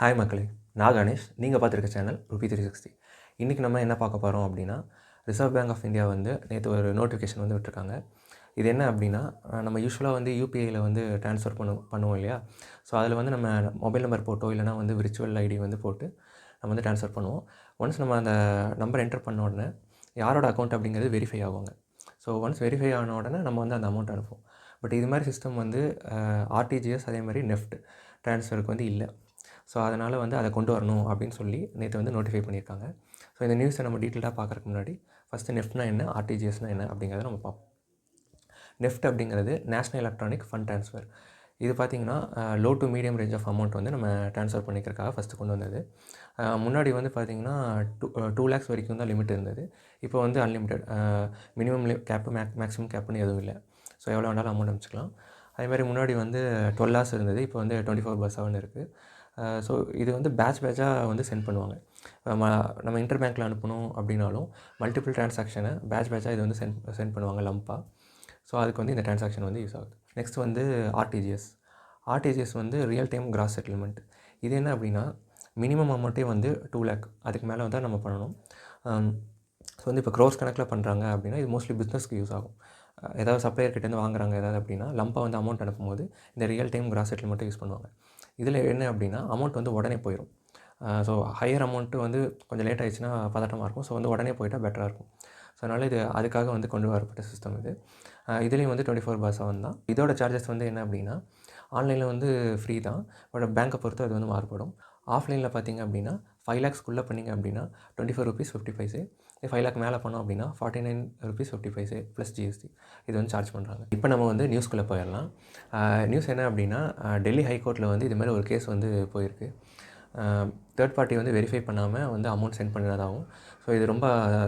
Hi மக்களே, நான் கணேஷ். நீங்கள் பார்த்துருக்க சேனல் ரூபி 360. இன்றைக்கி நம்ம என்ன பார்க்க போகிறோம் அப்படின்னா, ரிசர்வ் பேங்க் ஆஃப் இந்தியா வந்து நேற்று ஒரு நோட்டிஃபிகேஷன் வந்து விட்டுருக்காங்க. இது என்ன அப்படின்னா, நம்ம யூஸ்வலாக வந்து யூபிஐயில் வந்து ட்ரான்ஸ்ஃபர் பண்ணுவோம் இல்லையா? ஸோ அதில் வந்து நம்ம மொபைல் நம்பர் போட்டோ இல்லைனா வந்து விர்ச்சுவல் ஐடி வந்து போட்டு நம்ம வந்து ட்ரான்ஸ்ஃபர் பண்ணுவோம். ஒன்ஸ் நம்ம அந்த நம்பர் என்டர் பண்ண உடனே யாரோட அக்கௌண்ட் அப்படிங்கிறது வெரிஃபை ஆகுங்க. ஸோ ஒன்ஸ் வெரிஃபை ஆன உடனே நம்ம வந்து அந்த அமௌண்ட் அனுப்புவோம். பட் இது மாதிரி சிஸ்டம் வந்து ஆர்டிஜிஎஸ் அதே மாதிரி நெஃப்ட் ட்ரான்ஸ்ஃபருக்கு வந்து இல்லை. ஸோ அதனால் வந்து அதை கொண்டு வரணும் அப்படின்னு சொல்லி நேற்று வந்து நோட்டிஃபை பண்ணியிருக்காங்க. ஸோ இந்த நியூஸை நம்ம டீட்டெயிலாக பார்க்குறதுக்கு முன்னாடி ஃபஸ்ட்டு நெஃப்ட்னா என்ன, ஆர்டிஜிஎஸ்னா என்ன அப்படிங்கிறத நம்ம பார்ப்போம். நெஃப்ட் அப்படிங்கிறது நேஷ்னல் எலக்ட்ரானிக் ஃபண்ட் ட்ரான்ஸ்ஃபர். இது பார்த்திங்கன்னா low to medium range of amount வந்து நம்ம ட்ரான்ஸ்ஃபர் பண்ணிக்கிறதுக்காக ஃபஸ்ட்டு கொண்டு வந்தது. முன்னாடி வந்து பார்த்திங்கன்னா 2 lakhs வரைக்கும் தான் லிமிட் இருந்தது. இப்போ வந்து அன்லிமிட்டெட், மினிமம் கேப்பு மேக்ஸிமம் கேப்புன்னு எதுவும் இல்லை. ஸோ எவ்வளோ வேணாலும் அமௌண்ட் அனுப்பிச்சிக்கலாம். அதேமாதிரி முன்னாடி வந்து 12 hours இருந்தது, இப்போ வந்து 24/7 இருக்குது. ஸோ இது வந்து பேட்சாக வந்து சென்ட் பண்ணுவாங்க. நம்ம இன்டர் பேங்க்கில் அனுப்பணும் அப்படின்னாலும் மல்டிபிள் ட்ரான்சாக்ஷனை பேட்சாக இது வந்து சென்ட் பண்ணுவாங்க லம்பாக. ஸோ அதுக்கு வந்து இந்த ட்ரான்சாக்ஷன் வந்து யூஸ் ஆகுது. நெக்ஸ்ட் வந்து ஆர்டிஜிஎஸ் வந்து ரியல் டைம் கிராஸ் செட்டில்மெண்ட். இது என்ன அப்படின்னா, மினிமம் அமௌண்ட்டே வந்து 2 lakh, அதுக்கு மேலே வந்து நம்ம பண்ணணும். ஸோ வந்து இப்போ க்ரோஸ் கணக்கில் பண்ணுறாங்க அப்படின்னா இது மோஸ்ட்லி பிஸ்னஸ்க்கு யூஸ் ஆகும். ஏதாவது சப்ளையர்கிட்டேருந்து வாங்குறாங்க ஏதாவது அப்படின்னா லம்பாக வந்து அமௌண்ட் அனுப்பும்போது இந்த ரியல் டைம் கிராஸ் செட்டில்மெண்ட்டை யூஸ் பண்ணுவாங்க. இதில் என்ன அப்படின்னா அமௌண்ட் வந்து உடனே போயிடும். ஸோ ஹையர் அமௌண்ட்டு வந்து கொஞ்சம் லேட் ஆகிடுச்சுன்னா பதட்டமாக இருக்கும். ஸோ வந்து உடனே போயிட்டால் பெட்டராக இருக்கும். ஸோ அதனால் இது அதுக்காக வந்து கொண்டு வரப்பட்ட சிஸ்டம் இது. இதுலேயும் வந்து 24/7 தான். இதோட சார்ஜஸ் வந்து என்ன அப்படின்னா, ஆன்லைனில் வந்து ஃப்ரீ தான். பட் பேங்க்கை பொறுத்து அது வந்து மாறுபடும். ஆஃப்லைனில் பார்த்திங்க அப்படின்னா 5 lakhsக்குள்ளே பண்ணிங்க அப்படின்னா 24 rupees 50 paise. 5 lakh மேலே பண்ணோம் அப்படின்னா 49 rupees 50 paise ப்ளஸ் ஜிஎஸ்டி இது வந்து சார்ஜ் பண்ணுறாங்க. இப்போ நம்ம வந்து நியூஸ்குள்ளே போயிடலாம். நியூஸ் என்ன அப்படின்னா, டெல்லி ஹைகோர்ட்டில் வந்து இது மாதிரி ஒரு கேஸ் வந்து போயிருக்கு. தேர்ட் பார்ட்டி வந்து வெரிஃபை பண்ணாமல் வந்து அமௌண்ட் சென்ட் பண்ணுறதாகவும், ஸோ இது ரொம்ப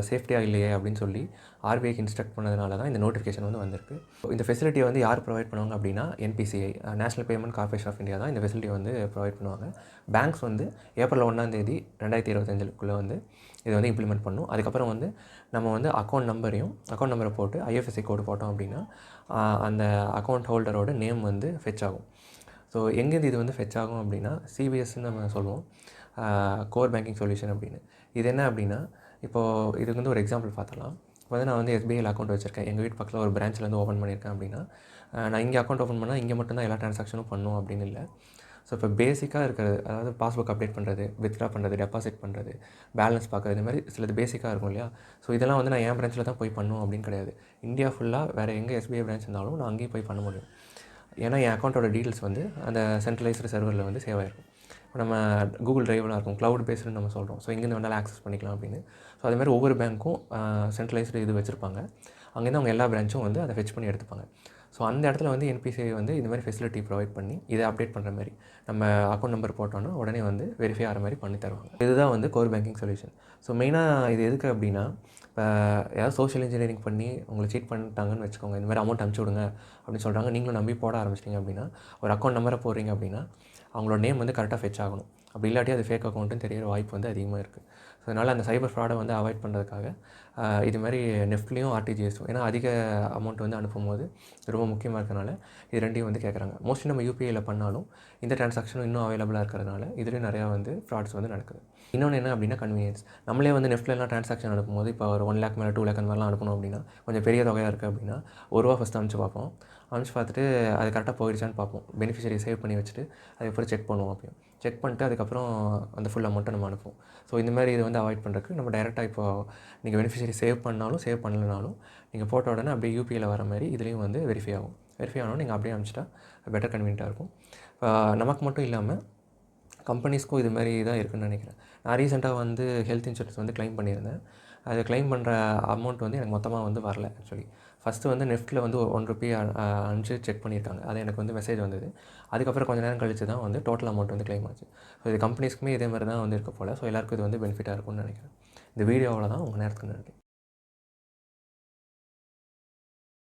சேஃப்டியாக இல்லையே அப்படின்னு சொல்லி ஆர்பிஐக்கு இன்ஸ்ட்ரக்ட் பண்ணதுனால தான் இந்த நோட்டிஃபிகேஷன் வந்து வந்திருக்கு. இந்த ஃபெசிலிட்டியை வந்து யார் ப்ரொவைட் பண்ணுவாங்க அப்படின்னா, NPCI, national payment corporation of India தான் இந்த ஃபெசிலிட்டி வந்து ப்ரொவைட் பண்ணுவாங்க. பேங்க்ஸ் வந்து ஏப்ரல் 1 2025 வந்து இதை வந்து இம்ப்ளிமெண்ட் பண்ணும். அதுக்கப்புறம் வந்து நம்ம வந்து அக்கௌண்ட் நம்பரை போட்டு ஐஎஃப்எஸ்சி கோடு போட்டோம் அப்படின்னா அந்த அக்கௌண்ட் ஹோல்டரோட நேம் வந்து ஃபெச் ஆகும். ஸோ எங்கேருந்து இது வந்து ஃபெச் ஆகும் அப்படின்னா, சிபிஎஸ்ன்னு நம்ம சொல்லுவோம், கோர் பேங்கிங் சொல்யூஷன் அப்படின்னு. இது என்ன அப்படின்னா, இப்போது இதுக்கு வந்து ஒரு எக்ஸாம்பிள் பார்த்துலாம். இப்போ வந்து நான் வந்து எஸ்பிஐயில் அக்கௌண்ட் வச்சுருக்கேன், எங்கள் வீட்டு பக்கத்தில் ஒரு பிரான்ச்சில் வந்து ஓப்பன் பண்ணியிருக்கேன் அப்படின்னா, நான் இங்கே அக்கௌண்ட் ஓப்பன் பண்ணால் இங்கே மட்டும்தான் எல்லா ட்ரான்சாக்ஷனும் பண்ணணும் அப்படின்னு இல்லை. ஸோ இப்போ பேசிக்காக இருக்கிறது, அதாவது பாஸ்புக் அப்டேட் பண்ணுறது, வித்ட்ரா பண்ணுறது, டெபாசிட் பண்ணுறது, பேலன்ஸ் பார்க்குறது, இது மாதிரி சிலது பேசிக்காக இருக்கும் இல்லையா? ஸோ இதெல்லாம் வந்து நான் என் பிரான்ச்சில் தான் போய் பண்ணணும் அப்படின்னு கிடையாது. இந்தியா ஃபுல்லாக வேறு எங்கே எஸ்பிஐ பிரான்ச் இருந்தாலும் நான் அங்கேயும் போய் பண்ண முடியும். ஏன்னா என் அக்கௌண்ட்டோட டீட்டெயில்ஸ் வந்து அந்த சென்ட்ரலைஸ்டு சர்வரில் வந்து சேவ் ஆகிருக்கும். இப்போ நம்ம கூகுள் ட்ரைவ்லாம் இருக்கும், க்ளவுட் பேஸ்டுன்னு நம்ம சொல்கிறோம். ஸோ எங்கேருந்து வேணாலும் ஆக்சஸ் பண்ணிக்கலாம் அப்படின்னு. ஸோ அதேமாதிரி ஒவ்வொரு பேங்க்கும் சென்ட்ரலைஸ்டு இது வச்சுருப்பாங்க. அங்கேருந்து அவங்க எல்லா பிரான்ச்சும் வந்து அதை ஃபெச் பண்ணி எடுத்துப்பாங்க. ஸோ அந்த இடத்துல வந்து என்பிசிஐ வந்து இந்த மாதிரி ஃபெசிலிட்டி ப்ரொவைட் பண்ணி இதை அப்டேட் பண்ணுற மாதிரி நம்ம அக்கௌண்ட் நம்பர் போட்டோன்னா உடனே வந்து வெரிஃபை ஆகிற மாதிரி பண்ணி தருவாங்க. இதுதான் வந்து கோர் பேங்கிங் சொல்யூஷன். ஸோ மெயினாக இது எதுக்கு அப்படின்னா, இப்போ ஏதாவது சோஷியல் இன்ஜினியரிங் பண்ணி உங்களை சீட் பண்ணிட்டாங்கன்னு வச்சுக்கோங்க, இந்த மாதிரி அமௌண்ட் அனுப்பிச்சி விடுங்க அப்படின்னு சொல்கிறாங்க, நீங்களும் நம்பி போட ஆரம்பிச்சிட்டிங்க அப்படின்னா, ஒரு அக்கௌண்ட் நம்பரை போடுறீங்க அப்படின்னா அவங்களோட நேம் வந்து கரெக்டாக ஃபெச் ஆகணும். அப்படி இல்லாட்டி அது ஃபேக் அக்கௌண்ட்டுன்னு தெரியற வாய்ப்பு வந்து அதிகமாக இருக்குது. ஸோ அதனால் அந்த சைபர் ஃப்ராடை வந்து அவாய்ட் பண்ணுறதுக்காக இது மாதிரி நெஃப்ட்லேயும் ஆர்டிஜிஎஸும், ஏன்னா அதிக அமௌண்ட் வந்து அனுப்பும்போது ரொம்ப முக்கியமாக இருக்கிறனால இது ரெண்டையும் வந்து கேட்குறாங்க. மோஸ்ட்லி நம்ம யூபிஐயில் பண்ணாலும் இந்த ட்ரான்சாக்ஷனும் இன்னும் அவைலபிளாக இருக்கிறதுனால இதுலேயும் நிறையா வந்து ஃப்ராட்ஸ் வந்து நடக்குது. இன்னொன்று என்ன அப்படின்னா கன்வீனியன்ஸ். நம்மளே வந்து நெஃப்ட்லலாம் ட்ரான்சாக்ஷன் அனுப்பும்போது இப்போ ஒரு 1 lakh மேலே 2 lakh அந்த மாதிரிலாம் அனுப்பணும் அப்படின்னா கொஞ்சம் பெரிய தொகையாக இருக்குது அப்படின்னா ₹1 ஃபஸ்ட்டு அனுப்பிச்சு பார்ப்போம். அனுப்பிச்சு பார்த்துட்டு அது கரெக்டாக போயிடுச்சான்னு பார்ப்போம். பெனிஃபிஷரி சேவ் பண்ணி வச்சுட்டு அதுக்கப்புறம் செக் பண்ணுவோம். அப்பயும் செக் பண்ணிட்டு அதுக்கப்புறம் அந்த ஃபுல் அமௌண்ட்டை நம்ம அனுப்புவோம். ஸோ இந்த மாதிரி இது வந்து அவாய்ட் பண்ணுறதுக்கு நம்ம டைரெக்டாக இப்போது நீங்கள் பெனிஃபிஷரி சேவ் பண்ணாலும் சேவ் பண்ணலனாலும் நீங்கள் போட்ட உடனே அப்படியே யூபிஐயில் வர மாதிரி இதுலேயும் வந்து வெரிஃபை ஆகும். வெரிஃபை ஆனாலும் நீங்கள் அப்படியே அனுப்பிச்சிட்டா பெட்டர் கன்வீனியண்ட்டாக இருக்கும். நமக்கு மட்டும் இல்லாமல் கம்பெனிஸ்க்கும் இது மாதிரி தான் இருக்குதுன்னு நினைக்கிறேன். நான் ரீசெண்டாக வந்து ஹெல்த் இன்சூரன்ஸ் வந்து க்ளைம் பண்ணியிருந்தேன். அது க்ளைம் பண்ணுற அமௌண்ட் வந்து எனக்கு மொத்தமாக வந்து வரல ஆக்சுவலி. ஃபஸ்ட்டு வந்து நெஃப்ட்டில் வந்து ₹1 அனுப்பிச்சு செக் பண்ணியிருக்காங்க. அது எனக்கு வந்து மெசேஜ் வந்தது. அதுக்கப்புறம் கொஞ்சம் நேரம் கழிச்சு தான் வந்து டோட்டல் அமௌண்ட் வந்து க்ளைம் ஆச்சு. ஸோ இது கம்பெனிஸ்க்குமே இதே மாதிரி தான் வந்து இருக்க போல். ஸோ எல்லாருக்கும் இது வந்து பெனிஃபிட்டாக இருக்கும்னு நினைக்கிறேன். இந்த வீடியோ அவ்வளோதான். உங்கள் நேரத்துக்கு நன்றி.